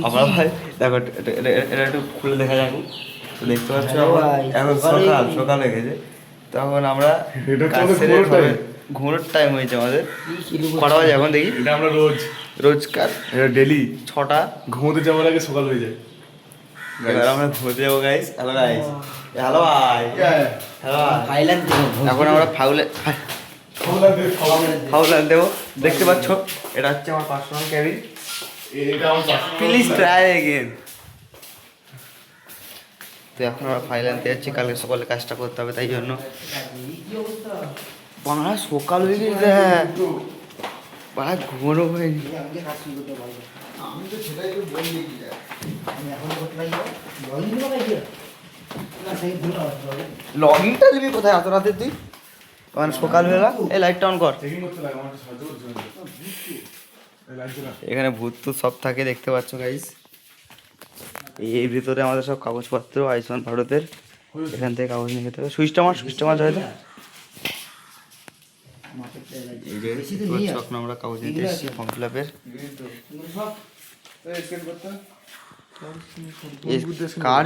আমরা ভাই দেখো এটা একটু খুলে দেখা যাক। তো দেখতে পাচ্ছ এখন সকাল হয়ে গেছে। তখন আমরা ঘুমোর টাইম হয়েছে আমাদের। কটা বাজে এখন দেখি? এটা আমরা রোজকার এটা ডেলি 6টা ঘুমোতে যাওয়ার আগে সকাল হয়ে যায়। এবার আমরা ঘুরতে যাবো গাইস। হ্যালো গাইস, হ্যালো ভাই, হ্যালো ভাই। এখন আমরা ফাউলান দেবো। দেখতে পাচ্ছ এটা হচ্ছে আমার personal cabin. Please try again. তো এখন আমরা ফাইল আনতে যাচ্ছি, কালকে সকালে কাজটা করতে হবে, তাই জন্য। বাংলা সকাল হয়ে গেছে, বাড়া ঘুমানো হয়নি। লগইনটা নিবি কোথায় এত রাতে তুই? মানে সকালবেলা এই লাইটটা অন কর। এখানে ভূত তো সব থাকে, দেখতে পাচ্ছ গাইস। এর ভিতরে আমাদের সব কাগজপত্র আয়ুষ্মান ভারতের। এখান থেকে কাগজ নিয়ে যেতে হবে। সুইচটা মার হয়তো। এই যে এখন আমরা কাগজ নিতে এসেছি ফর্ম ফিল আপের। কার